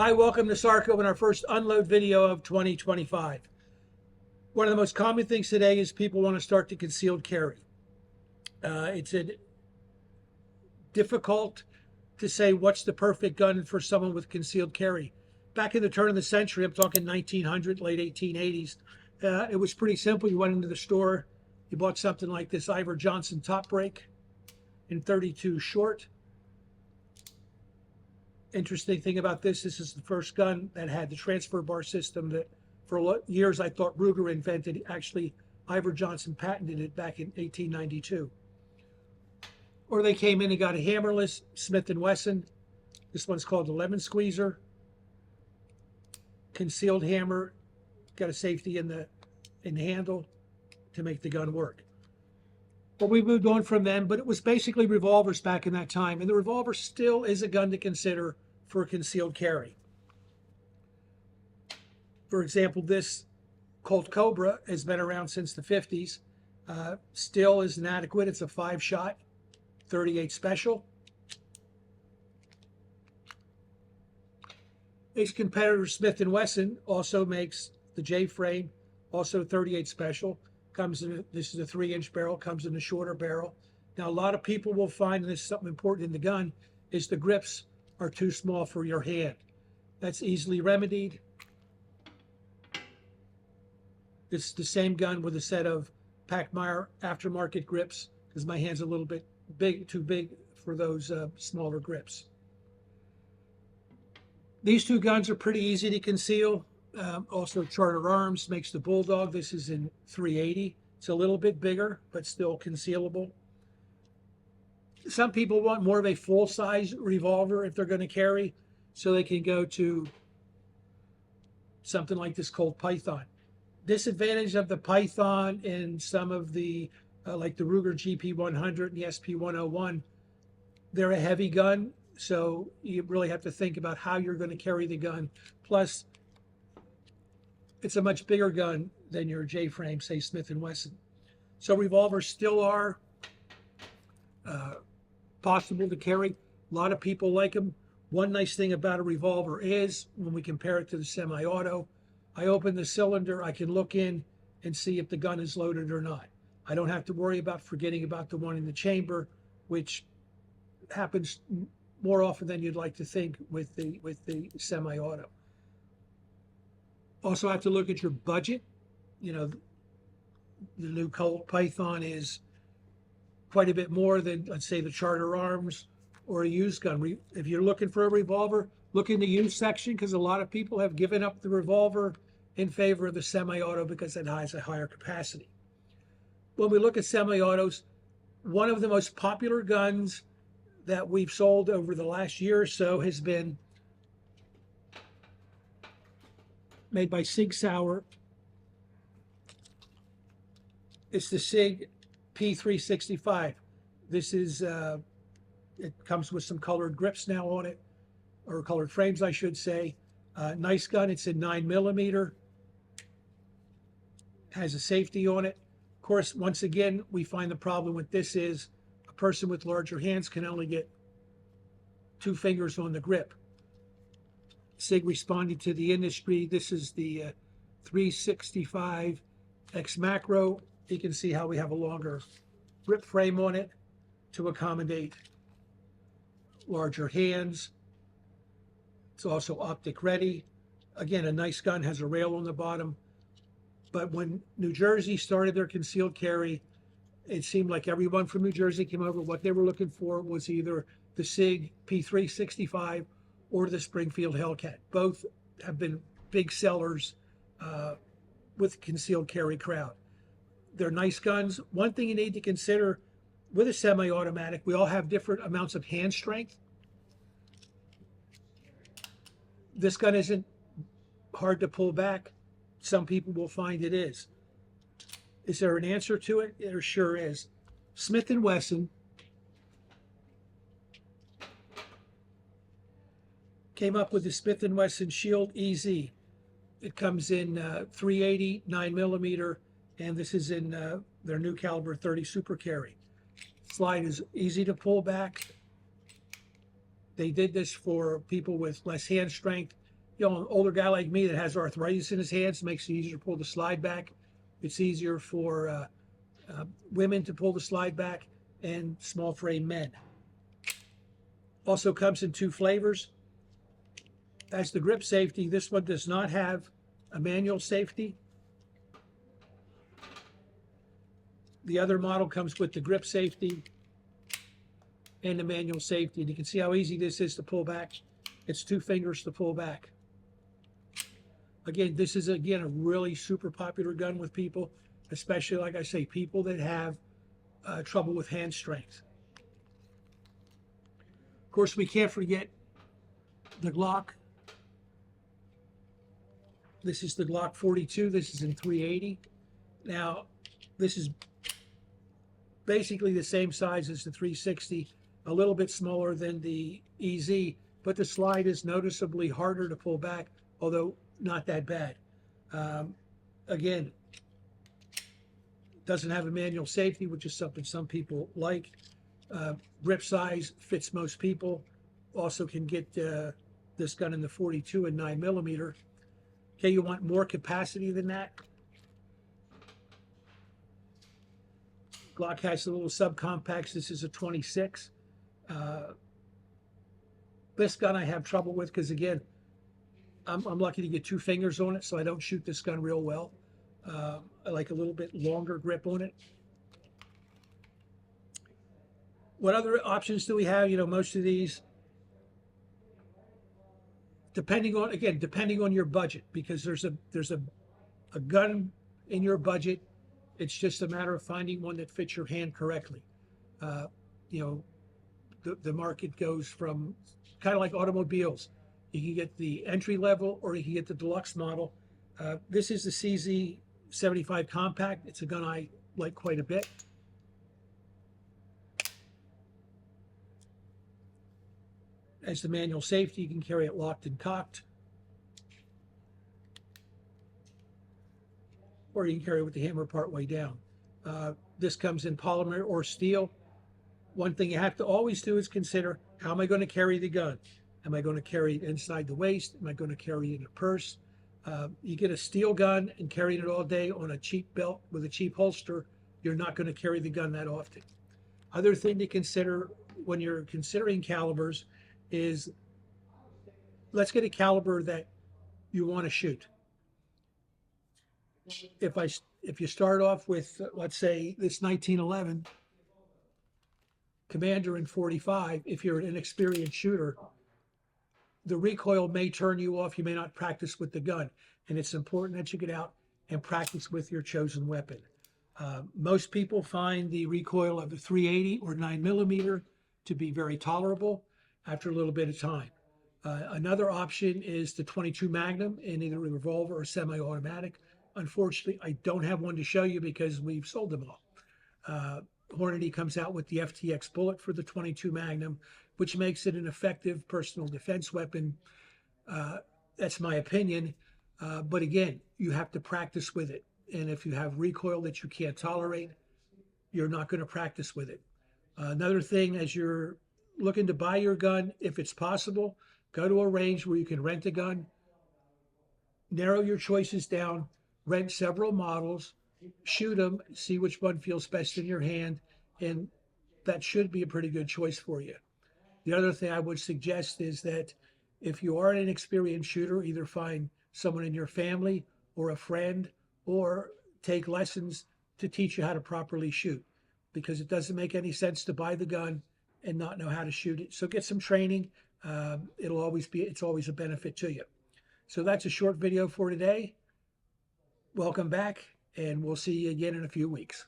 Hi, welcome to Sarco and our first unload video of 2025. One of the most common things today is people want to start to concealed carry. It's difficult to say what's the perfect gun for someone with concealed carry. Back in the turn of the century, I'm talking 1900, late 1880s, it was pretty simple. You went into the store, you bought something like this Iver Johnson top break in 32 short. Interesting thing about this is the first gun that had the transfer bar system that for years I thought Ruger invented. Actually, Iver Johnson patented it back in 1892. Or they came in and got a hammerless Smith & Wesson. This one's called the lemon squeezer. Concealed hammer, got a safety in the handle to make the gun work. But we moved on from them, but it was basically revolvers back in that time. And the revolver still is a gun to consider for concealed carry. For example, this Colt Cobra has been around since the 50s. Still is inadequate. It's a 5-shot, 38 special. Its competitor Smith & Wesson also makes the J-frame, also 38 special. This is a 3-inch barrel, comes in a shorter barrel. Now, a lot of people will find, and this is something important in the gun, is the grips are too small for your hand. That's easily remedied. This is the same gun with a set of Pachmayr aftermarket grips, because my hand's a little bit too big for those smaller grips. These two guns are pretty easy to conceal. Also, Charter Arms makes the Bulldog. This is in 380. It's a little bit bigger, but still concealable. Some people want more of a full-size revolver if they're going to carry, so they can go to something like this Colt Python. Disadvantage of the Python and some of the, like the Ruger GP100 and the SP101, they're a heavy gun, so you really have to think about how you're going to carry the gun. Plus, it's a much bigger gun than your J-frame, say Smith & Wesson. So revolvers still are possible to carry. A lot of people like them. One nice thing about a revolver is when we compare it to the semi-auto, I open the cylinder, I can look in and see if the gun is loaded or not. I don't have to worry about forgetting about the one in the chamber, which happens more often than you'd like to think with the semi-auto. Also have to look at your budget. You know, the new Colt Python is quite a bit more than, let's say, the Charter Arms or a used gun. If you're looking for a revolver, look in the used section, because a lot of people have given up the revolver in favor of the semi-auto because it has a higher capacity. When we look at semi-autos, one of the most popular guns that we've sold over the last year or so has been made by Sig Sauer. It's the Sig P365. This is, it comes with some colored grips now on it, or colored frames, I should say. Nice gun. It's in 9mm. Has a safety on it. Of course, once again, we find the problem with this is a person with larger hands can only get 2 fingers on the grip. Sig responded to the industry. This is the 365 X Macro. You can see how we have a longer grip frame on it to accommodate larger hands. It's also optic ready. Again, a nice gun, has a rail on the bottom. But when New Jersey started their concealed carry, it seemed like everyone from New Jersey came over. What they were looking for was either the Sig P365 or the Springfield Hellcat. Both have been big sellers with concealed carry crowd. They're nice guns. One thing you need to consider with a semi-automatic, we all have different amounts of hand strength. This gun isn't hard to pull back. Some people will find it is. Is there an answer to it? There sure is. Smith & Wesson came up with the Smith & Wesson Shield EZ. It comes in 380, 9mm, and this is in their new caliber 30 Super Carry. Slide is easy to pull back. They did this for people with less hand strength an older guy like me that has arthritis in his hands, makes it easier to pull the slide back. It's easier for women to pull the slide back, and small frame men. Also comes in 2 flavors. As the grip safety, this one does not have a manual safety. The other model comes with the grip safety and the manual safety. And you can see how easy this is to pull back. It's 2 fingers to pull back. Again, this is, a really super popular gun with people, especially, like I say, people that have trouble with hand strength. Of course, we can't forget the Glock. This is the Glock 42. This is in 380. Now, this is basically the same size as the 360, a little bit smaller than the EZ, but the slide is noticeably harder to pull back, although not that bad. Again, doesn't have a manual safety, which is something some people like. Grip size fits most people. Also can get this gun in the 42 and 9mm. Okay, you want more capacity than that? Glock has the little subcompacts. This is a 26. This gun I have trouble with because, again, I'm lucky to get 2 fingers on it, so I don't shoot this gun real well. I like a little bit longer grip on it. What other options do we have? Most of these, depending on your budget, because there's a gun in your budget. It's just a matter of finding one that fits your hand correctly. The market goes from kind of like automobiles. You can get the entry level or you can get the deluxe model. This is the CZ75 Compact. It's a gun I like quite a bit. As the manual safety, you can carry it locked and cocked. Or you can carry it with the hammer part way down. This comes in polymer or steel. One thing you have to always do is consider, how am I going to carry the gun? Am I going to carry it inside the waist? Am I going to carry it in a purse? You get a steel gun and carrying it all day on a cheap belt with a cheap holster, you're not going to carry the gun that often. Other thing to consider when you're considering calibers is, let's get a caliber that you want to shoot. If you start off with, let's say, this 1911 Commander in 45, if you're an inexperienced shooter, the recoil may turn you off. You may not practice with the gun, and it's important that you get out and practice with your chosen weapon. Most people find the recoil of the 380 or 9mm to be very tolerable after a little bit of time. Another option is the 22 Magnum in either a revolver or semi-automatic. Unfortunately, I don't have one to show you because we've sold them all. Hornady comes out with the FTX bullet for the 22 Magnum, which makes it an effective personal defense weapon. That's my opinion. But again, you have to practice with it. And if you have recoil that you can't tolerate, you're not going to practice with it. Another thing, as you're looking to buy your gun, if it's possible, go to a range where you can rent a gun, narrow your choices down, rent several models, shoot them, see which one feels best in your hand, and that should be a pretty good choice for you. The other thing I would suggest is that if you are an experienced shooter, either find someone in your family or a friend, or take lessons to teach you how to properly shoot, because it doesn't make any sense to buy the gun and not know how to shoot it. So get some training. It's always a benefit to you. So that's a short video for today. Welcome back, and we'll see you again in a few weeks.